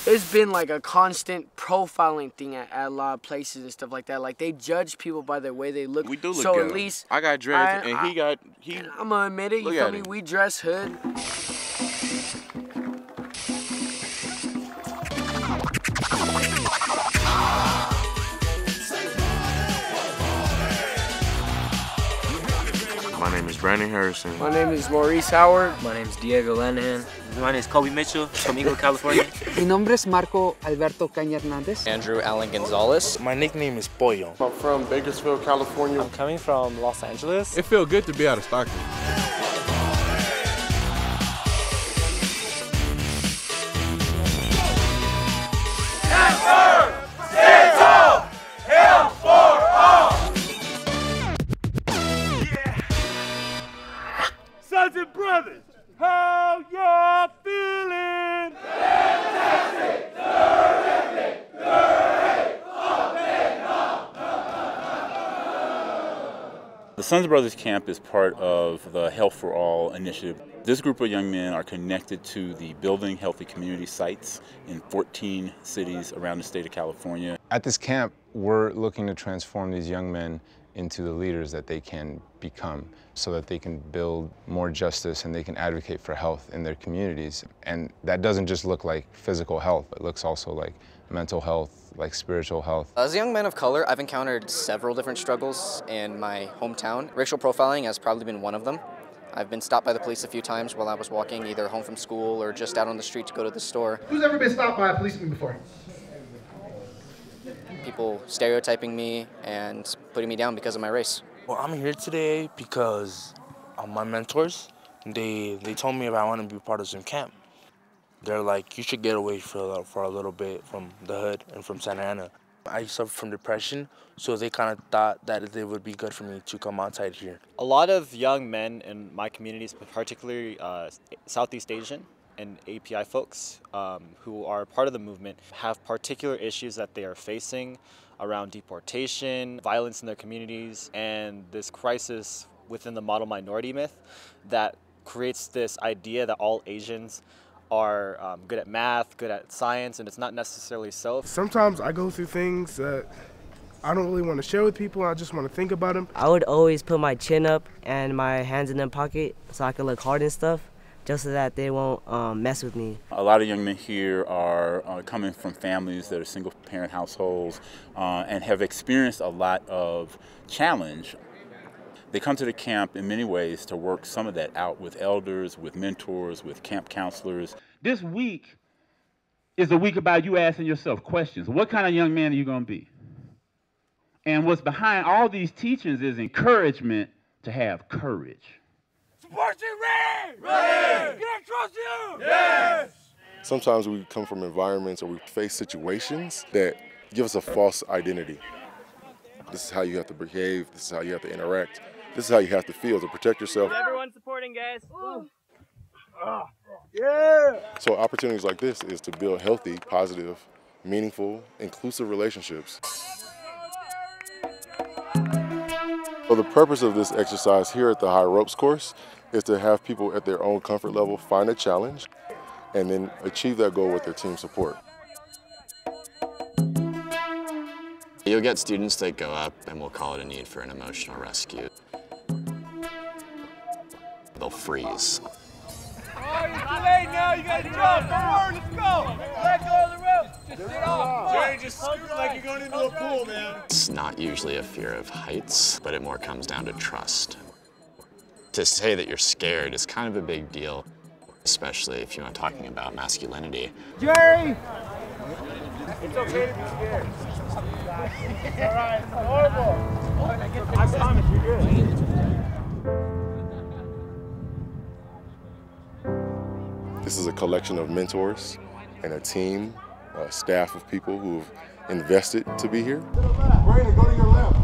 It's been like a constant profiling thing at a lot of places and stuff like that. Like they judge people by the way they look. We do look so good. At least I got dreads and I'm gonna admit it. You feel me? We dress hood. My name is Brandon Harrison. My name is Maurice Howard. My name is Diego Lanahan. My name is Kobe Mitchell from Eagle, California. Mi nombre es Marco Alberto Caña Hernández. Andrew Allen Gonzalez. My nickname is Pollo. I'm from Bakersfield, California. I'm coming from Los Angeles. It feels good to be out of Stockton. Sons and brothers, how y'all feeling? Fantastic, terrific, great, The Sons of Brothers Camp is part of the Health for All initiative. This group of young men are connected to the Building Healthy Community sites in 14 cities around the state of California. At this camp, we're looking to transform these young men into the leaders that they can become so that they can build more justice and they can advocate for health in their communities. And that doesn't just look like physical health, it looks also like mental health, like spiritual health. As a young man of color, I've encountered several different struggles in my hometown. Racial profiling has probably been one of them. I've been stopped by the police a few times while I was walking either home from school or just out on the street to go to the store. Who's ever been stopped by a policeman before? People stereotyping me and putting me down because of my race. Well, I'm here today because my mentors, they told me if I want to be part of some camp. They're like, you should get away for a little bit from the hood and from Santa Ana. I suffer from depression, so they kind of thought that it would be good for me to come outside here. A lot of young men in my communities, particularly Southeast Asian and API folks who are part of the movement, have particular issues that they are facing around deportation, violence in their communities, and this crisis within the model minority myth that creates this idea that all Asians are good at math, good at science, and it's not necessarily so. Sometimes I go through things that I don't really want to share with people. I just want to think about them. I would always put my chin up and my hands in their pocket so I can look hard and stuff, just so that they won't mess with me. A lot of young men here are coming from families that are single-parent households and have experienced a lot of challenge. They come to the camp in many ways to work some of that out with elders, with mentors, with camp counselors. This week is a week about you asking yourself questions. What kind of young man are you going to be? And what's behind all these teachings is encouragement to have courage. Support you, ready? Ready! Can I trust you? Yes! Sometimes we come from environments or we face situations that give us a false identity. This is how you have to behave, this is how you have to interact, this is how you have to feel to protect yourself. Everyone's supporting, guys. Yeah! So opportunities like this is to build healthy, positive, meaningful, inclusive relationships. So the purpose of this exercise here at the High Ropes course is to have people at their own comfort level find a challenge and then achieve that goal with their team support. You'll get students that go up and we'll call it a need for an emotional rescue. They'll freeze. Oh, you're too late now. You got to jump. Don't worry. Let's go. Let go of the rope. Just sit off. Jerry, just scoot like you're going into a pool, man. It's not usually a fear of heights, but it more comes down to trust. To say that you're scared is kind of a big deal, especially if you're not talking about masculinity. Jerry! It's okay to be scared. It's all right. It's horrible. I promise you're good. This is a collection of mentors and a team, a staff of people who have invested to be here. Brandon, go to your left.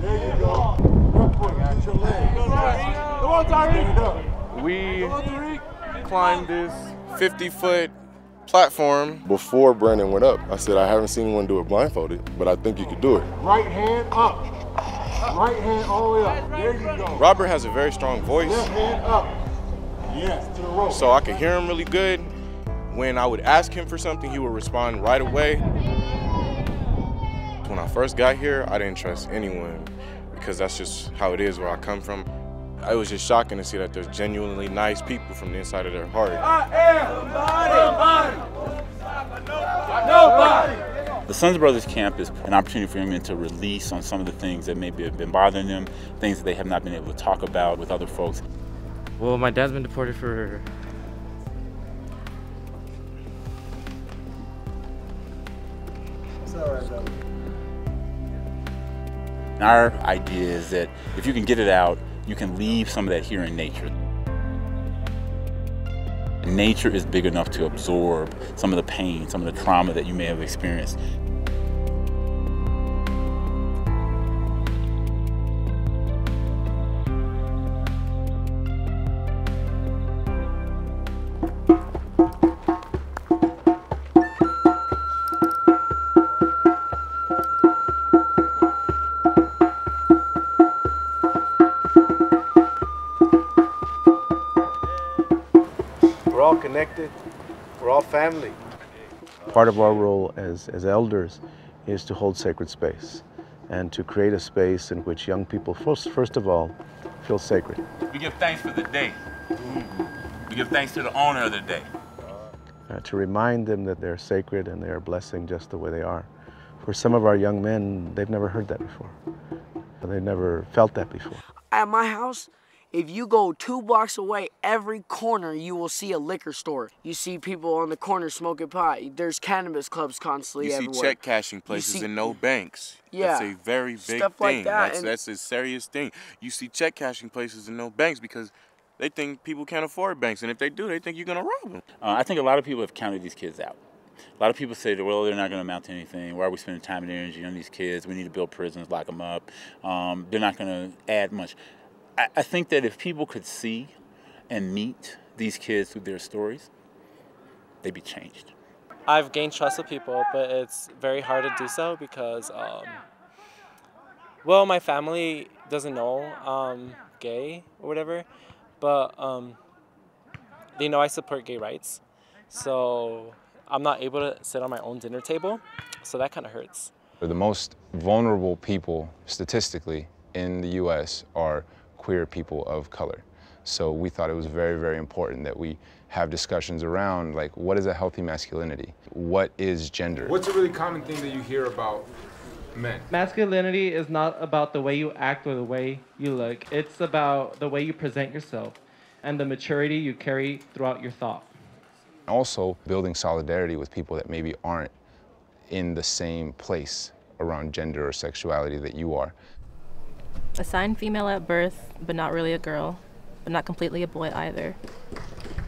There you go. Left foot, use your leg. Come on, Tariq. We climbed this 50-foot platform. Before Brandon went up, I said, I haven't seen anyone do it blindfolded, but I think you could do it. Right hand up. Right hand all the way up. There you go. Robert has a very strong voice. Left hand up. Yes, to the rope. So I could hear him really good. When I would ask him for something, he would respond right away. When I first got here, I didn't trust anyone because that's just how it is where I come from. It was just shocking to see that there's genuinely nice people from the inside of their heart. The Sons of Brothers Camp is an opportunity for young men to release on some of the things that maybe have been bothering them, things that they have not been able to talk about with other folks. Well, my dad's been deported for Our idea is that if you can get it out, you can leave some of that here in nature. Nature is big enough to absorb some of the pain, some of the trauma that you may have experienced. We're all connected. We're all family. Part of our role as elders is to hold sacred space and to create a space in which young people, first of all, feel sacred. We give thanks for the day. We give thanks to the owner of the day. To remind them that they're sacred and they're a blessing just the way they are. For some of our young men, they've never heard that before. They've never felt that before. At my house, if you go 2 blocks away, every corner you will see a liquor store. You see people on the corner smoking pot. There's cannabis clubs constantly everywhere. You see check cashing places and no banks. Yeah. That's a very big Stuff thing. like that. That's a serious thing. You see check cashing places and no banks because they think people can't afford banks. And if they do, they think you're going to rob them. I think a lot of people have counted these kids out. A lot of people say that, well, they're not going to amount to anything. Why are we spending time and energy on these kids? We need to build prisons, lock them up. They're not going to add much. I think that if people could see and meet these kids through their stories, they'd be changed. I've gained trust with people, but it's very hard to do so because, well, my family doesn't know I'm gay or whatever, but they know I support gay rights. So I'm not able to sit on my own dinner table, so that kind of hurts. The most vulnerable people, statistically, in the U.S. are queer people of color. So we thought it was very, very important that we have discussions around, like, what is a healthy masculinity? What is gender? What's a really common thing that you hear about men? Masculinity is not about the way you act or the way you look. It's about the way you present yourself and the maturity you carry throughout your thought. Also, building solidarity with people that maybe aren't in the same place around gender or sexuality that you are. Assigned female at birth, but not really a girl, but not completely a boy either.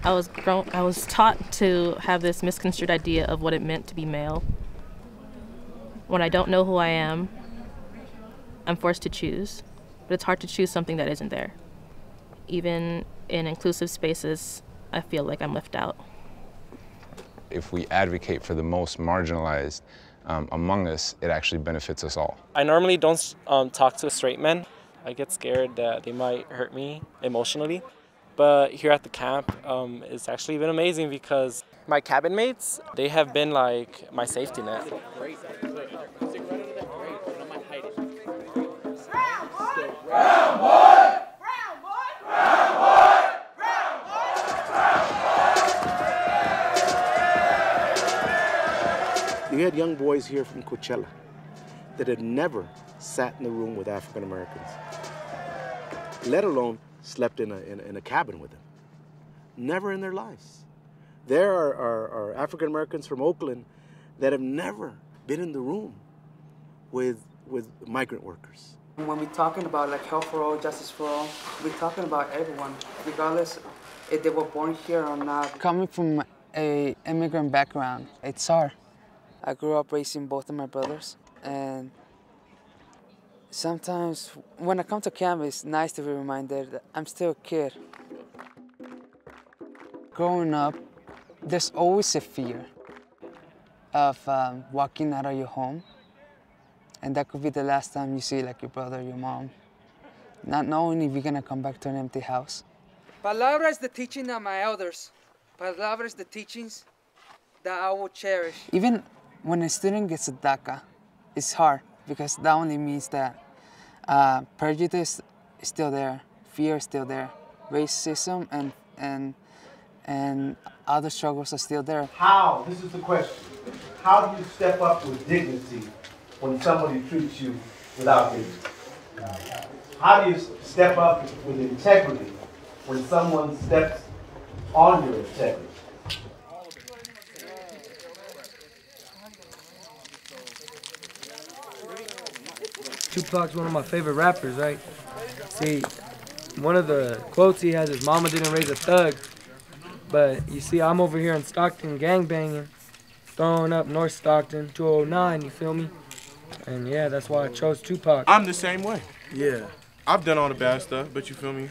I was taught to have this misconstrued idea of what it meant to be male. When I don't know who I am, I'm forced to choose, but it's hard to choose something that isn't there. Even in inclusive spaces, I feel like I'm left out. If we advocate for the most marginalized among us, it actually benefits us all. I normally don't talk to straight men. I get scared that they might hurt me emotionally. But here at the camp, it's actually been amazing because my cabin mates, they have been like my safety net. We had young boys here from Coachella that had never sat in the room with African Americans, let alone slept in a cabin with them. Never in their lives. There are African Americans from Oakland that have never been in the room with migrant workers. When we're talking about like health for all, justice for all, we're talking about everyone, regardless if they were born here or not. Coming from an immigrant background, it's hard. I grew up raising both of my brothers, and sometimes when I come to camp, it's nice to be reminded that I'm still a kid. Growing up, there's always a fear of walking out of your home, and that could be the last time you see like your brother or your mom, not knowing if you're gonna come back to an empty house. Palabra is the teaching of my elders. Palabra is the teachings that I will cherish. Even when a student gets a DACA, it's hard because that only means that prejudice is still there, fear is still there, racism and other struggles are still there. How, this is the question, how do you step up with dignity when somebody treats you without dignity? How do you step up with integrity when someone steps on your integrity? Tupac's one of my favorite rappers, right? See, one of the quotes he has is, "Mama didn't raise a thug." But you see, I'm over here in Stockton gangbanging, throwing up North Stockton, 209, you feel me? And yeah, that's why I chose Tupac. I'm the same way. Yeah. I've done all the bad stuff, but you feel me?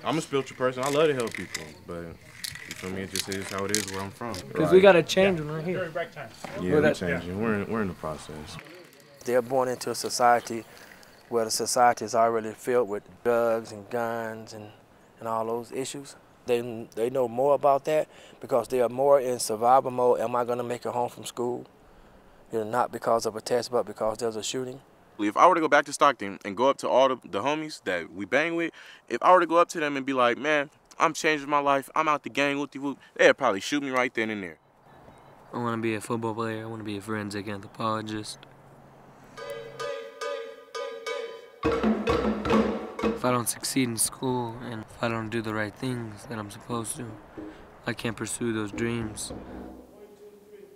I'm a spiritual person. I love to help people, but you feel me? It just is how it is where I'm from. Because we got to change when we're here. Yeah, we're changing. We're in the process. They're born into a society where the society is already filled with drugs and guns and all those issues. They know more about that because they are more in survival mode. Am I going to make it home from school? You know, not because of a test, but because there's a shooting. If I were to go back to Stockton and go up to all the homies that we bang with, if I were to go up to them and be like, man, I'm changing my life, I'm out the gang, whoop-de-whoop, they'd probably shoot me right then and there. I want to be a football player. I want to be a forensic anthropologist. If I don't succeed in school and if I don't do the right things that I'm supposed to, I can't pursue those dreams.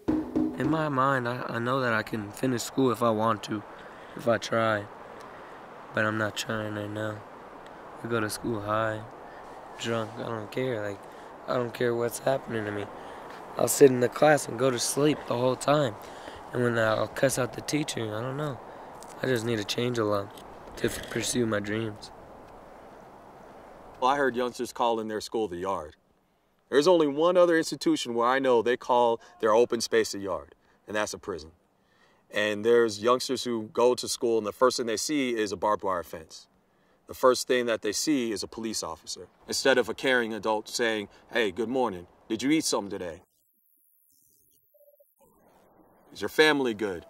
In my mind, I know that I can finish school if I want to, if I try. But I'm not trying right now. I go to school high, drunk, I don't care. Like, I don't care what's happening to me. I'll sit in the class and go to sleep the whole time. And when I'll cuss out the teacher, I don't know. I just need to change a lot to pursue my dreams. Well, I heard youngsters calling their school the yard. There's only one other institution where I know they call their open space a yard, and that's a prison. And there's youngsters who go to school and the first thing they see is a barbed wire fence. The first thing that they see is a police officer, instead of a caring adult saying, hey, good morning, did you eat something today? Is your family good?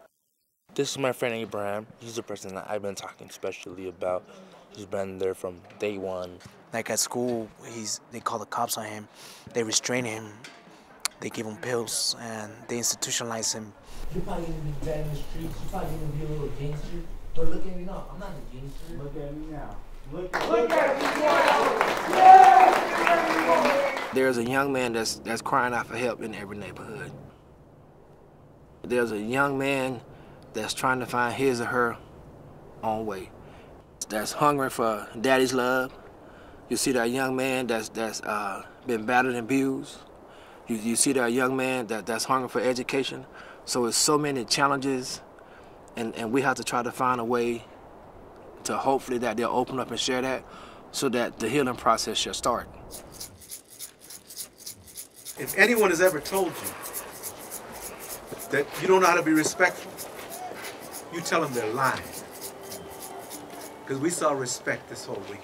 This is my friend Abraham. He's the person that I've been talking especially about. He's been there from day one. Like at school, they call the cops on him. They restrain him. They give him pills and they institutionalize him. You're probably gonna be bad in the streets. You're probably gonna be a little gangster. But look at me now. I'm not a gangster. Look at me now. Look at me now. There's a young man that's crying out for help in every neighborhood. There's a young man that's trying to find his or her own way. That's hungry for daddy's love. You see that young man that's been battered and abused. You see that young man that's hungry for education. So it's so many challenges, and we have to try to find a way to hopefully that they'll open up and share that so that the healing process shall start. If anyone has ever told you that you don't know how to be respectful, you tell them they're lying. Because we saw respect this whole week.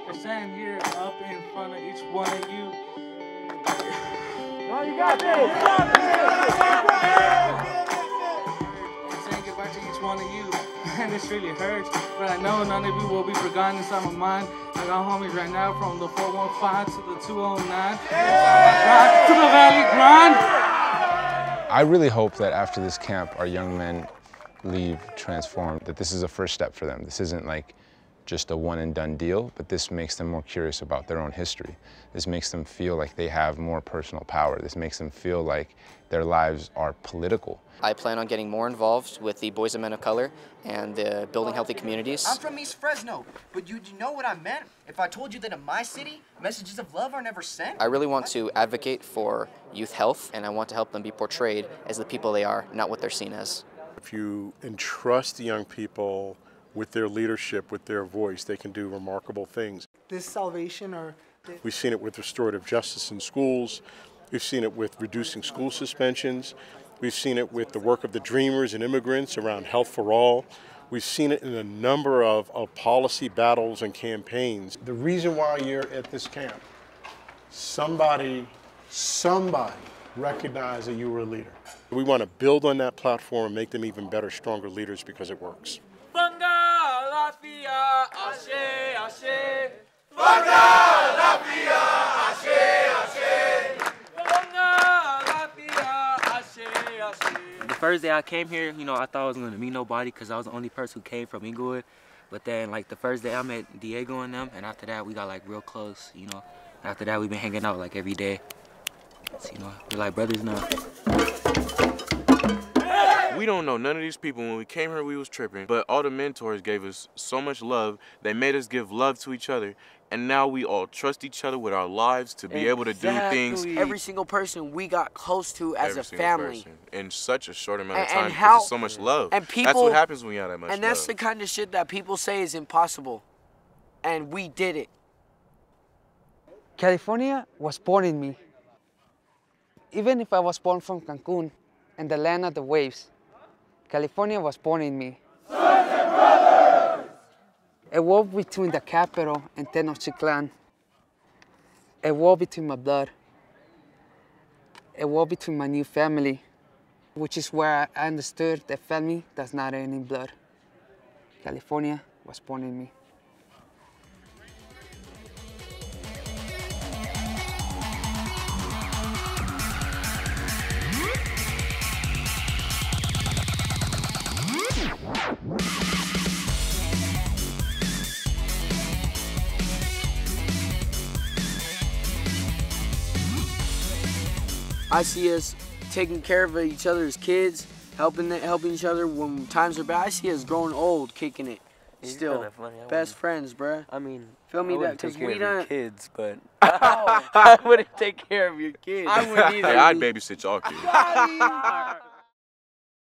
We're standing here up in front of each one of you. No, you got this! You got this! We're saying goodbye to each one of you. And this really hurts, but I know none of you will be forgotten inside my mind. I got homies right now from the 415 to the 209. To the Valley Grind. I really hope that after this camp, our young men leave transformed, that this is a first step for them. This isn't like just a one and done deal, but this makes them more curious about their own history. This makes them feel like they have more personal power. This makes them feel like their lives are political. I plan on getting more involved with the Boys and Men of Color and the building healthy communities. I'm from East Fresno, but you know what I meant? If I told you that in my city, messages of love are never sent? I really want to advocate for youth health, and I want to help them be portrayed as the people they are, not what they're seen as. If you entrust the young people with their leadership, with their voice, they can do remarkable things. This salvation or... We've seen it with restorative justice in schools. We've seen it with reducing school suspensions. We've seen it with the work of the Dreamers and immigrants around health for all. We've seen it in a number of policy battles and campaigns. The reason why you're at this camp, somebody recognized that you were a leader. We want to build on that platform and make them even better, stronger leaders because it works. The first day I came here, you know, I thought I wasn't going to meet nobody because I was the only person who came from Inglewood. But then, like, the first day I met Diego and them, and after that we got, like, real close, you know. After that we've been hanging out, like, every day. So, you know, we're like brothers now. We don't know none of these people. When we came here, we was tripping. But all the mentors gave us so much love. They made us give love to each other. And now we all trust each other with our lives to be able to do things. Every single person we got close to as a family. In such a short amount of time because of so much love. And people, that's what happens when you have that much love. And that's the kind of shit that people say is impossible. And we did it. California was born in me. Even if I was born from Cancun and the land of the waves, California was born in me. Sons and brothers! A war between the capital and Tenochtitlan. A war between my blood. A war between my new family, which is where I understood that family does not end in blood. California was born in me. I see us taking care of each other's kids, helping each other when times are bad. I see us growing old, kicking it. Still, best friends, bruh. I mean, feel me? I wouldn't That take care of your kids, but I wouldn't take care of your kids. I wouldn't either. Hey, I'd babysit y'all kids.